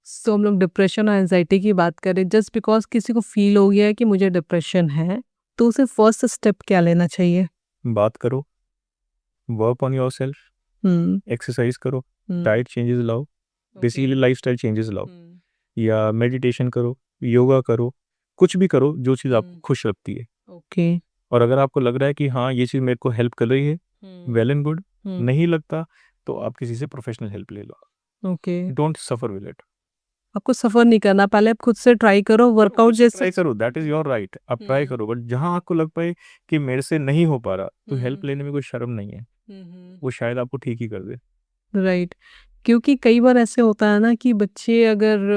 सो हम लोग डिप्रेशन और एंजाइटी की बात करें, जस्ट बिकॉज किसी को फील हो गया है कि मुझे डिप्रेशन है, तो उसे फर्स्ट स्टेप क्या लेना चाहिए? बात करो, work on your self, hmm. Exercise करो, हम्म। डाइट चेंजेस लाओ, ओके। बेसिकली लाइफस्टाइल चेंजेस लाओ, हम्म। या मेडिटेशन करो, योगा करो, कुछ भी करो जो चीज़ आपको खुश रखती है। ओके। और अगर आपको लग रहा है कि हाँ ये चीज़ मेरे को हेल्प कर रही है, वेल एंड गुड। नहीं लगता तो आप किसी से प्रोफेशनल हेल्प ले लो। Okay. Don't suffer with it. आपको सफर नहीं करना, पहले आप खुद से ट्राई करो, वर्कआउट जैसे। ट्राई करो, दैट इज योर राइट, आप ट्राई करो, बट जहाँ आपको लग पाए कि मेरे से नहीं हो पा रहा, तो हेल्प लेने में कोई शर्म नहीं है। वो शायद आपको ठीक ही कर दे। राइट। क्योंकि कई बार ऐसे होता है ना कि बच्चे अगर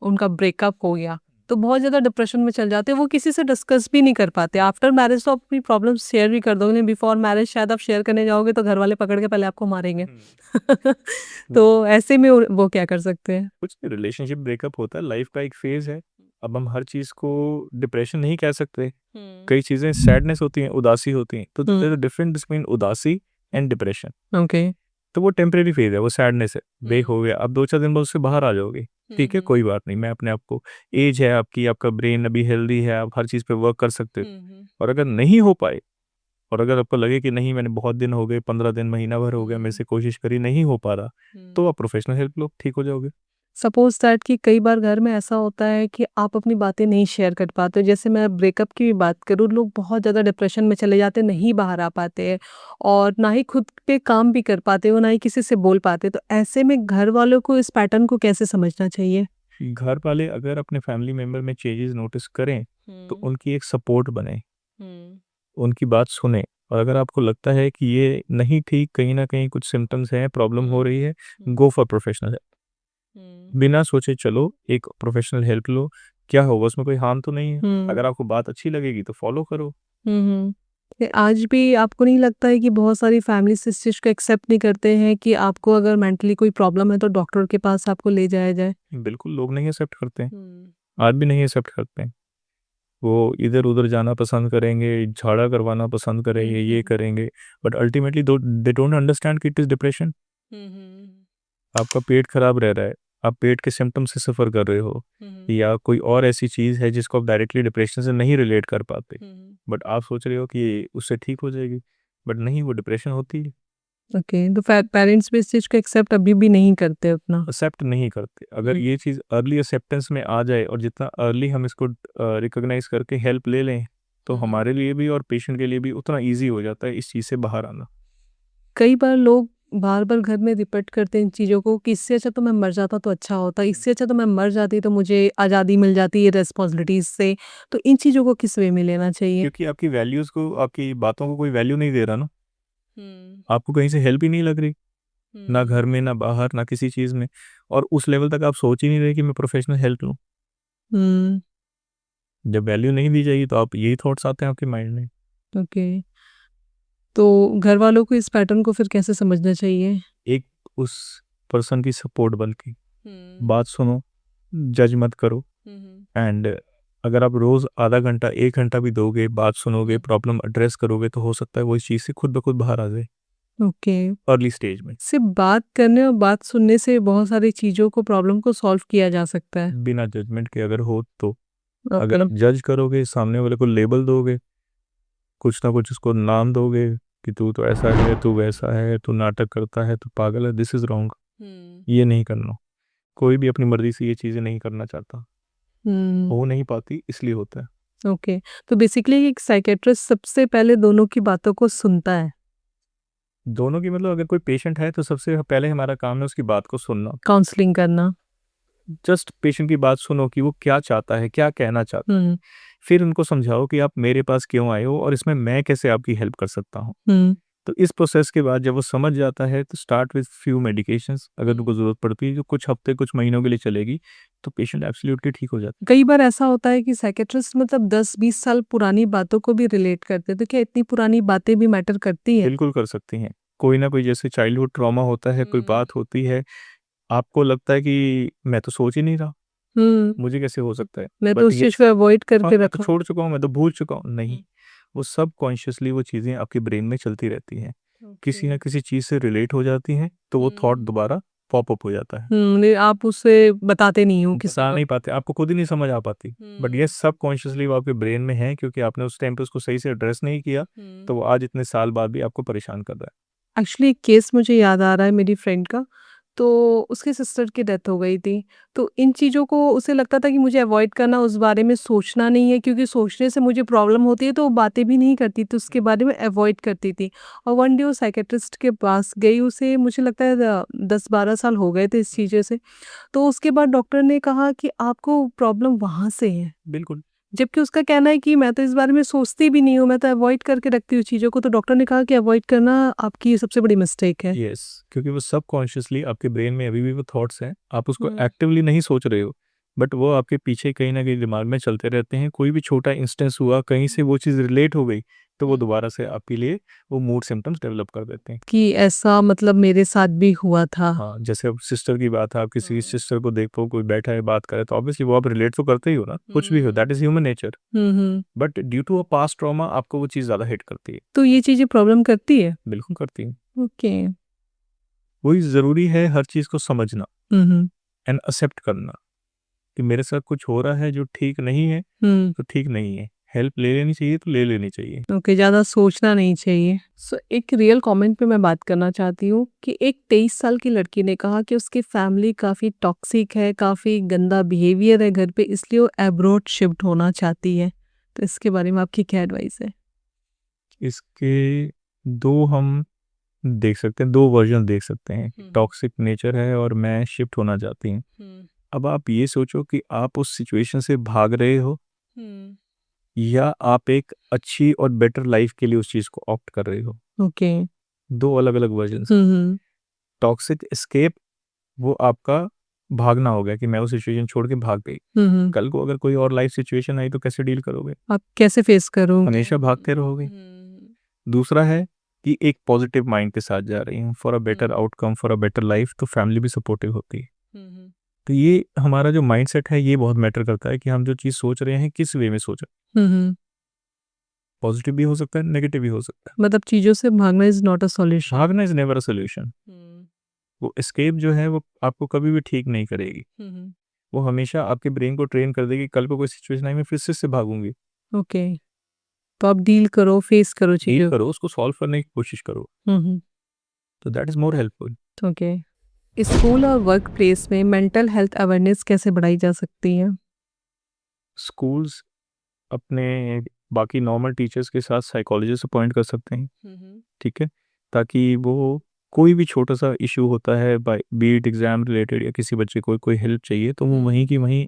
उनका ब्रेकअप हो गया तो बहुत ज़्यादा डिप्रेशन में चल जाते हैं, वो किसी से डिस्कस भी नहीं कर पाते। आफ्टर मैरिज तो आप अपनी प्रॉब्लम्स शेयर भी कर दोगे, बिफोर मैरिज शायद आप शेयर करने जाओगे तो घर वाले पकड़ के पहले आपको मारेंगे। तो ऐसे में वो क्या कर सकते हैं? कुछ रिलेशनशिप ब्रेकअप होता है, लाइफ का एक फेज है। अब हम हर चीज को डिप्रेशन नहीं कह सकते। कई चीजें सैडनेस होती हैं, उदासी होती हैं, तो देयर इज डिफरेंस बिटवीन उदासी एंड डिप्रेशन। ओके। तो वो टेम्परेरी फेज है, वो सैडनेस है, ब्रेक हो गया, अब 2-4 दिन बाद उससे बाहर आ जाओगे। ठीक है, कोई बात नहीं, मैं अपने आप को, एज है आपकी, आपका ब्रेन अभी हेल्दी है, आप हर चीज़ पे वर्क कर सकते हो। और अगर नहीं हो पाए, और अगर आपको लगे कि नहीं मैंने बहुत दिन हो गए, 15 दिन, महीना भर हो गया, मेरे से कोशिश करी, नहीं हो पा रहा, तो आप प्रोफेशनल हेल्प लो, ठीक हो जाओगे। सपोज दैट कि कई बार घर में ऐसा होता है कि आप अपनी बातें नहीं शेयर कर पाते हो। जैसे मैं ब्रेकअप की भी बात करूँ, लोग बहुत ज़्यादा डिप्रेशन में चले जाते हैं, नहीं बाहर आ पाते हैं और ना ही खुद पे काम भी कर पाते हो, ना ही किसी से बोल पाते। तो ऐसे में घर वालों को इस पैटर्न को कैसे समझना चाहिए? घर वाले अगर अपने फैमिली मेंबर में चेंजेस नोटिस करें, तो उनकी एक सपोर्ट बने, उनकी बात सुने। और अगर आपको लगता है कि ये नहीं ठीक, कहीं ना कहीं कुछ सिम्टम्स हैं, प्रॉब्लम हो रही है, गो फॉर प्रोफेशनल हेल्प। बिना सोचे चलो, एक प्रोफेशनल हेल्प लो। क्या होगा, उसमें कोई हार्म तो नहीं है। अगर आपको बात अच्छी लगेगी तो फॉलो करो। आज भी आपको नहीं लगता है कि बहुत सारी फैमिलीज़ इस चीज़ को एक्सेप्ट नहीं करते हैं कि आपको अगर मेंटली कोई प्रॉब्लम है तो डॉक्टर के पास आपको ले जाया जाए? बिल्कुल, लोग नहीं एक्सेप्ट करते हैं, आज भी नहीं एक्सेप्ट करते हैं। वो इधर उधर जाना पसंद करेंगे, झाड़ा करवाना पसंद करेंगे, ये करेंगे, but ultimately they don't understand कि इट इज डिप्रेशन। आपका पेट खराब रह रहा है, आप पेट के सिम्टम से सफ़र कर रहे हो, या कोई और ऐसी चीज़ है जिसको आप डायरेक्टली डिप्रेशन से नहीं रिलेट कर पाते, बट आप सोच रहे हो कि उससे ठीक हो जाएगी, बट नहीं, वो डिप्रेशन होती है। ओके, तो पेरेंट्स भी इस चीज़ को एक्सेप्ट अभी भी नहीं करते उतना। एक्सेप्ट नहीं करते। अगर ये चीज़ अर्ली एक्सेप्टेंस में आ जाए, और जितना अर्ली हम इसको रिकॉग्नाइज करके हेल्प ले लें, तो हमारे लिए भी और पेशेंट के लिए भी उतना ईजी हो जाता है इस चीज़ से बाहर आना। कई बार लोग बार-बार घर में रिपीट करते हैं इन चीज़ों को कि इससे अच्छा तो मैं मर जाता तो अच्छा होता, इससे अच्छा तो मैं मर जाती तो मुझे आज़ादी मिल जाती है रिस्पॉन्सिबिलिटीज़ से। तो इन चीज़ों को किस वे में लेना चाहिए? क्योंकि आपकी वैल्यूज़ को, आपकी बातों को कोई वैल्यू नहीं दे रहा ना, आपको कहीं से हेल्प ही नहीं लग रही, ना घर में, ना बाहर, ना किसी चीज़ में। और उस लेवल तक आप सोच ही नहीं रहे कि मैं प्रोफेशनल हेल्प लूँ। हुँ। जब वैल्यू नहीं दी जाएगी तो आप, यही थॉट्स आते हैं आपके माइंड में। ओके। तो घर वालों को इस पैटर्न को फिर कैसे समझना चाहिए? एक उस पर्सन की सपोर्ट बन के बात सुनो, जज मत करो। एंड अगर आप रोज़ आधा घंटा, 1 घंटा भी दोगे, बात सुनोगे, प्रॉब्लम एड्रेस करोगे, तो हो सकता है वो इस चीज़ से खुद ब खुद बाहर आ जाए ओके। अर्ली स्टेज में। सिर्फ़ बात करने और बात सुनने से बहुत सारी चीज़ों को, प्रॉब्लम को सॉल्व किया जा सकता है। बिना जजमेंट के अगर हो तो। अगर ओके। आप जज करोगे, सामने वाले को लेबल दोगे, कुछ ना कुछ उसको नाम दोगे कि तू तो ऐसा है, तू वैसा है, तू नाटक करता है, तू पागल है, दिस इज़ रॉन्ग। ये नहीं करना। कोई भी अपनी मर्ज़ी से ये चीज़ें नहीं करना चाहता, हुँ। हो नहीं पाती, इसलिए होता है। ओके। तो बेसिकली एक साइकियाट्रिस्ट सबसे पहले दोनों की बातों को सुनता है, दोनों की, मतलब अगर कोई पेशेंट है तो सबसे पहले हमारा काम है उसकी बात को सुनना। काउंसलिंग करना। जस्ट पेशेंट की बात सुनो कि वो क्या चाहता है, क्या कहना चाहता है। हुँ। फिर उनको समझाओ कि आप मेरे पास क्यों आए हो, और इसमें मैं कैसे आपकी हेल्प कर सकता हूँ। हुँ। तो इस प्रोसेस के बाद जब वो समझ जाता है, तो स्टार्ट विद फ्यू मेडिकेशंस, अगर उनको ज़रूरत पड़ती है, जो कुछ हफ्ते, कुछ महीनों के लिए चलेगी, तो पेशेंट एब्सोल्युटली ठीक हो जाता कई बार ऐसा होता है कि साइकियाट्रिस्ट मतलब 10-20 साल पुरानी बातों को भी रिलेट करते हैं, तो क्या इतनी पुरानी बातें भी मैटर करती है। हैं? बिल्कुल कर सकती हैं। कोई ना कोई, जैसे चाइल्डहुड ट्रॉमा होता है, कोई बात होती है, आपको लगता है कि मैं तो सोच ही नहीं रहा, हुँ। मुझे कैसे हो सकता है, मैं तो बट उस ये, चीज़ को अवॉइड हाँ, करके मैं तो रखा हूँ। छोड़ चुका हूँ, मैं तो भूल चुका हूँ। नहीं, वो सब कॉन्शियसली वो चीज़ें आपके ब्रेन में चलती रहती हैं, ओके। किसी ना किसी चीज़ से रिलेट हो जाती हैं, तो वो थॉट दोबारा पॉप अप हो जाता है। नहीं, आप उससे बताते नहीं हो किसी बता को। नहीं पाते, आपको खुद ही नहीं समझ आ पाती, बट ये सब कॉन्शियसली वो आपके ब्रेन में है, क्योंकि आपने उस टाइम पे उसको सही से एड्रेस नहीं किया, तो वो आज इतने साल बाद भी आपको परेशान कर रहा है। एक्चुअली एक केस मुझे याद आ रहा है मेरी फ्रेंड का। तो उसके सिस्टर की डेथ हो गई थी। तो इन चीज़ों को उसे लगता था कि मुझे अवॉइड करना, उस बारे में सोचना नहीं है, क्योंकि सोचने से मुझे प्रॉब्लम होती है, तो वो बातें भी नहीं करती थी, उसके बारे में अवॉइड करती थी। और वन डे वो साइकेट्रिस्ट के पास गई, उसे मुझे लगता है 10-12 साल हो गए थे इस चीज़ें से। तो उसके बाद डॉक्टर ने कहा कि आपको प्रॉब्लम वहाँ से है। बिल्कुल। जबकि उसका कहना है कि मैं तो इस बारे में सोचती भी नहीं हूँ, मैं तो अवॉइड करके रखती हूँ चीज़ों को। तो डॉक्टर ने कहा कि अवॉइड करना आपकी सबसे बड़ी मिस्टेक है। यस, क्योंकि वो सबकॉन्शियसली आपके ब्रेन में अभी भी वो थॉट्स हैं, आप उसको हुँ। एक्टिवली नहीं सोच रहे हो, बट वो आपके पीछे कहीं ना कहीं दिमाग में चलते रहते हैं। कोई भी छोटा इंस्टेंस हुआ, कहीं से वो चीज़ रिलेट हो गई, तो वो दोबारा से आपके लिए वो मूड सिम्टम्स डेवलप कर देते हैं। कि ऐसा मतलब मेरे साथ भी हुआ था। हाँ, जैसे अब सिस्टर की बात है, आप किसी हाँ। सिस्टर को देखो, कोई बैठा है बात करे, तो ऑब्वियसली वो आप रिलेट तो करते ही हो ना, कुछ भी हो, दैट इज ह्यूमन नेचर। हुँ। But due to a past trauma आपको वो चीज़ ज़्यादा हिट करती है। तो ये चीज़ें प्रॉब्लम करती है? बिल्कुल करती है। ओके। वही ज़रूरी है हर चीज़ को समझना हुँ। एंड एक्सेप्ट करना कि मेरे साथ कुछ हो रहा है जो ठीक नहीं है, हुँ। तो ठीक नहीं है। हेल्प ले लेनी चाहिए तो ले लेनी चाहिए। ओके, ज़्यादा सोचना नहीं चाहिए। सो एक रियल कमेंट पे मैं बात करना चाहती हूँ कि एक 23 साल की लड़की ने कहा कि उसकी फैमिली काफ़ी टॉक्सिक है, काफ़ी गंदा बिहेवियर है घर पे, इसलिए वो अब्रॉड शिफ्ट होना चाहती है। तो इसके बारे में आपकी क्या एडवाइस है? इसके 2 हम देख सकते हैं, 2 वर्ज़न देख सकते हैं। टॉक्सिक नेचर है और मैं शिफ्ट होना चाहती हूँ। अब आप ये सोचो कि आप उस सिचुएशन से भाग रहे हो, या आप एक अच्छी और बेटर लाइफ़ के लिए उस चीज़ को ऑप्ट कर रहे हो। ओके। 2 अलग-अलग वर्ज़न्स। हुँ। टॉक्सिक एस्केप वो आपका भागना हो गया कि मैं वो सिचुएशन छोड़ के भाग गई। हुँ। कल को अगर कोई और लाइफ़ सिचुएशन आई तो कैसे डील करोगे? आप कैसे फेस करोगे? हमेशा भागते रहोगे। दूसरा है कि एक पॉजिटिव माइंड के साथ जा रही हूँ, for a better outcome, for a better life, तो फैमिली भी सपोर्टिव होती है। तो ये हमारा जो माइंडसेट है, ये बहुत मैटर करता है कि हम जो चीज़ सोच रहे हैं किस वे में सोच रहे हैं। हुँ। पॉजिटिव भी हो सकता है, नेगेटिव भी हो सकता है। मतलब चीज़ों से भागना इज़ नॉट अ सॉल्यूशन। भागना इज नेवर अ सोल्यूशन। वो एस्केप जो है वो आपको कभी भी ठीक नहीं करेगी। वो हमेशा आपके ब्रेन को ट्रेन कर देगी, कल को कोई सिचुएशन आई मैं फिर से इससे भागूंगी। ओके। तो आप डील करो, फेस करो डील चीज़ों। करो, उसको सॉल्व करने की कोशिश करो, हुँ। तो that is more helpful. Okay. School और वर्क प्लेस में मेंटल हेल्थ अवेयरनेस कैसे बढ़ाई जा सकती है? स्कूल्स अपने बाकी नॉर्मल टीचर्स के साथ साइकोलॉजिस्ट अपॉइंट कर सकते हैं, ठीक है? ताकि वो कोई भी छोटा-सा इश्यू होता है, by be it exam related या किसी बच्चे को कोई हेल्प चाहिए, तो वो वहीं की वहीं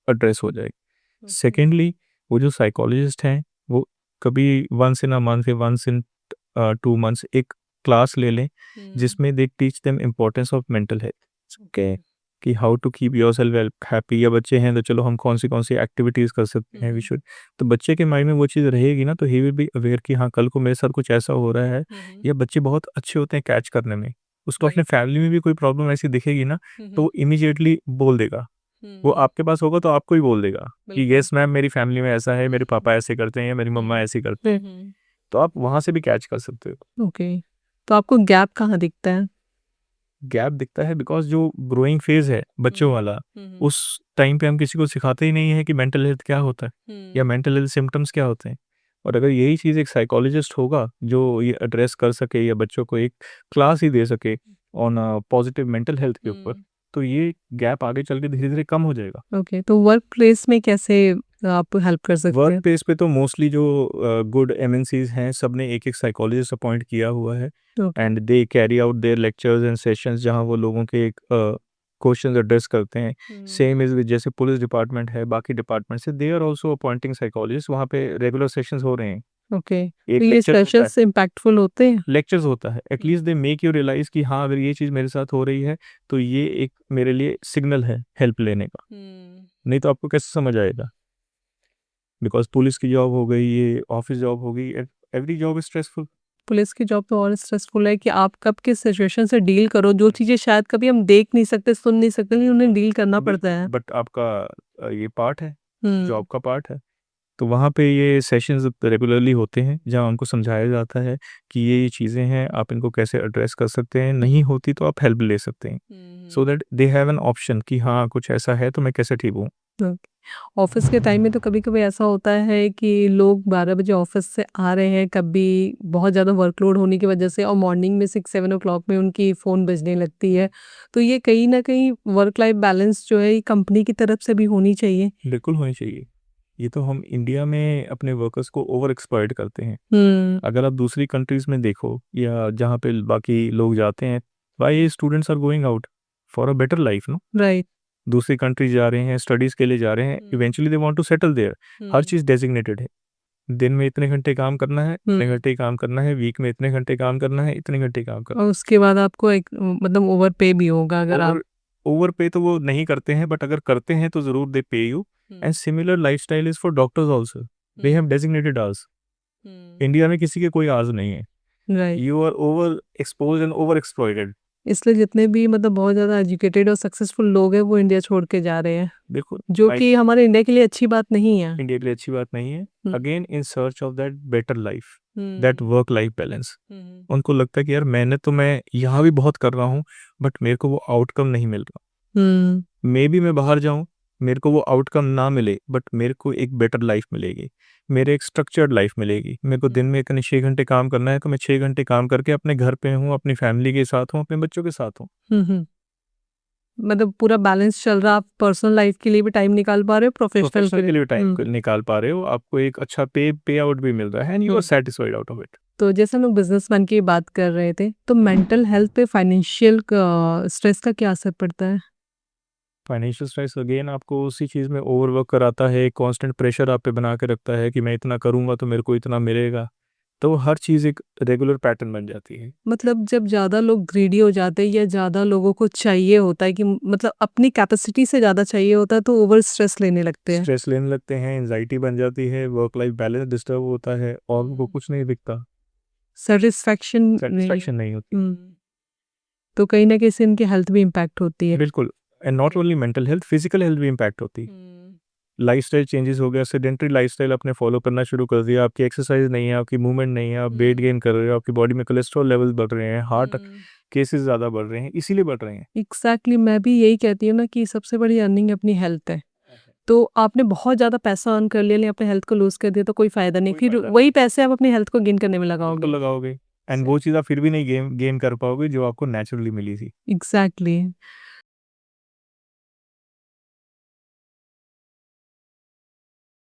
एड्रेस हो जाएगी। सेकेंडली, वो जो साइकोलॉजिस्ट हैं, वो कभी वन्स इन अ मंथ या वन्स इन 2 मंथ्स एक क्लास ले लें, जिसमें they teach them importance of mental health. Okay, कि how to keep yourself happy, या बच्चे हैं तो चलो हम कौन सी एक्टिविटीज़ कर सकते हैं, वी शुड। तो बच्चे के माइंड में वो चीज़ रहेगी ना, तो ही विल बी अवेयर कि हाँ, कल को मेरे साथ कुछ ऐसा हो रहा है, या बच्चे बहुत अच्छे होते हैं कैच करने में। उसको अपने फैमिली में भी कोई प्रॉब्लम ऐसी दिखेगी ना, तो वो इमीडिएटली बोल देगा। वो आपके पास होगा तो आपको ही बोल देगा कि येस मैम, मेरी फैमिली में ऐसा है, मेरे पापा ऐसे करते हैं या मेरी मम्मा ऐसे करते हैं। तो आप वहाँ से भी कैच कर सकते हो। ओके। तो आपको गैप कहाँ दिखता है? गैप दिखता है बिकॉज़ जो ग्रोइंग फेज़ है बच्चों वाला, उस टाइम पे हम किसी को सिखाते ही नहीं है कि मेंटल हेल्थ क्या होता है या मेंटल हेल्थ सिम्पटम्स क्या होते हैं। और अगर यही चीज़ एक साइकोलॉजिस्ट होगा जो ये एड्रेस कर सके या बच्चों को एक क्लास ही दे सके ऑन पॉजिटिव मेंटल हेल्थ के ऊपर, तो ये गैप आगे चल के धीरे-धीरे कम हो जाएगा। ओके, तो वर्क प्लेस में कैसे आप हेल्प कर सकते वर्क हैं? प्लेस पे तो मोस्टली जो गुड एमएनसीज़ हैं, सबने एक-एक साइकोलॉजिस्ट अपॉइंट किया हुआ है, okay. And they carry out their lectures and sessions, जहाँ वो लोगों के क्वेश्चंस एड्रेस करते हैं। सेम इज़ विद जैसे पुलिस डिपार्टमेंट है, बाकी डिपार्टमेंट से they are also appointing psychologist, वहाँ पे रेगुलर सेशंस हो रहे हैं। ओके, तो एक ये लेक्चर होता है, सेशंस इम्पैक्टफुल होते हैं? लेक्चर्स होता है, at least they make you realise कि हाँ, अगर ये चीज़ मेरे साथ हो रही है, तो ये एक मेरे लिए सिग्नल है हेल्प लेने का। नहीं तो आपको कैसे समझ आएगा? बिकॉज़ पुलिस की जॉब हो गई, ये ऑफ़िस जॉब हो गई, every job is stressful. Police की जॉब तो और स्ट्रेसफुल है कि आप कब किस सिचुएशन से डील करो, जो चीज़ें शायद कभी हम देख नहीं सकते, सुन नहीं सकते, लेकिन उन्हें डील करना पड़ता है। बट आपका ये पार्ट है, हुँ। जॉब का पार्ट है। तो वहाँ पे ये सेशंस रेगुलरली होते हैं जहाँ उनको समझाया जाता है कि ये चीज़ें हैं, आप इनको कैसे एड्रेस कर सकते हैं, नहीं होती तो आप हेल्प ले सकते हैं, so that they have an option कि हाँ कुछ ऐसा है तो मैं कैसे ठीक हूँ। ऑफिस के टाइम में तो कभी-कभी ऐसा होता है कि लोग 12 बजे ऑफिस से आ रहे हैं, कभी बहुत ज़्यादा वर्कलोड होने की वजह से और मॉर्निंग में 6-7 ओ क्लॉक में उनकी फ़ोन बजने लगती है। तो ये कहीं न कहीं वर्क लाइफ बैलेंस जो है ये कंपनी की तरफ से भी होनी चाहिए। बिल्कुल होनी चाहिए। ये तो हम इंडिया में अपने वर्कर्स को ओवर एक्सप्लॉइट करते हैं। अगर आप दूसरी कंट्रीज़ में देखो या जहाँ पे बाकी लोग जाते हैं, why students are going out for a better life no? Right. दूसरी कंट्री जा रहे हैं, स्टडीज़ के लिए जा रहे हैं, eventually they want to settle there. हर चीज़ डेज़िग्नेटेड है। दिन में इतने घंटे काम करना है, इतने घंटे ही काम करना है, वीक में इतने घंटे काम करना है, इतने घंटे काम करना और उसके बाद आपको एक मतलब ओवर पे भी होगा है। अगर आप ओवर पे तो वो नहीं करते हैं, बट अगर करते हैं तो ज़रूर they pay you. And similar lifestyle is for doctors also. They have designated hours. India में किसी के कोई आवर्स नहीं है। Right. You are over exposed and over exploited. इसलिए जितने भी मतलब बहुत ज़्यादा एजुकेटेड और सक्सेसफुल लोग हैं वो इंडिया छोड़ के जा रहे हैं, देखो जो कि हमारे इंडिया के लिए अच्छी बात नहीं है। इंडिया के लिए अच्छी बात नहीं है। हुँ। Again in search of that better life, that work life balance. उनको लगता है कि यार मैं यहाँ भी बहुत कर रहा हूँ, बट मेरे को वो आउटकम नहीं मिल रहा। मे बी मैं बाहर जाऊँ, मेरे को वो आउटकम ना मिले, बट मेरे को एक बेटर लाइफ मिलेगी, मेरे एक स्ट्रक्चर्ड लाइफ मिलेगी। मेरे को दिन में इतने 6 घंटे काम करना है, तो मैं 6 घंटे काम करके अपने घर पे हूँ, अपनी फैमिली के साथ हूँ, अपने बच्चों के साथ हूँ। मतलब पूरा बैलेंस चल रहा, आप पर्सनल लाइफ के लिए भी टाइम निकाल पा रहे हो, प्रोफेशनल प्रोफेशनल के लिए टाइम हुँ। निकाल पा रहे हो, आपको एक अच्छा पे आउट भी मिल रहा है and you are satisfied out of it. तो जैसे हम लोग बिजनेसमैन की बात कर रहे थे, तो मेंटल हेल्थ पे फाइनेंशियल स्ट्रेस का क्या असर पड़ता है? फाइनेंशियल स्ट्रेस अगेन आपको उसी चीज़ में ओवरवर्क कराता है, कांस्टेंट प्रेशर आप पे बना के रखता है कि मैं इतना करूँगा तो मेरे को इतना मिलेगा। तो हर चीज़ एक रेगुलर पैटर्न बन जाती है। मतलब जब ज़्यादा लोग ग्रीडी हो जाते हैं या ज़्यादा लोगों को चाहिए होता है कि मतलब अपनी कैपेसिटी से ज़्यादा चाहिए होता है तो ओवर स्ट्रेस लेने लगते हैं। स्ट्रेस लेने लगते हैं, एंजाइटी बन जाती है, वर्क लाइफ बैलेंस डिस्टर्ब होता है और उनको कुछ नहीं दिखता, सैटिस्फैक्शन सेटिस्फैक्शन नहीं होती। तो कहीं न कहीं इससे इनकी हेल्थ भी इम्पैक्ट होती है। बिल्कुल। And not only mental health, physical health भी इम्पैक्ट होती है। लाइफस्टाइल चेंजेस हो गया, सेडेंटरी लाइफस्टाइल आपने फॉलो करना शुरू कर दिया, आपकी एक्सरसाइज नहीं है, आपकी मूवमेंट नहीं है, आप वेट गेन कर रहे हो, आपकी बॉडी में कोलेस्ट्रॉल लेवल्स बढ़ रहे हैं, हार्ट केसेस ज़्यादा बढ़ रहे हैं, इसीलिए बढ़ रहे हैं। एग्जैक्टली मैं भी यही कहती हूँ ना कि सबसे बड़ी अर्निंग अपनी हेल्थ है। तो आपने बहुत ज़्यादा पैसा अर्न कर लिया लेकिन अपने हेल्थ को लूज़ कर दिया तो कोई फ़ायदा नहीं, कोई फिर फायदा वही पैसे आप अपनी हेल्थ को गेन करने में बिल्कुल लगाओगे। लगाओगे एंड वो चीज़ आप फिर भी नहीं गेन गेन कर पाओगे जो आपको नेचुरली मिली थी। एग्जैक्टली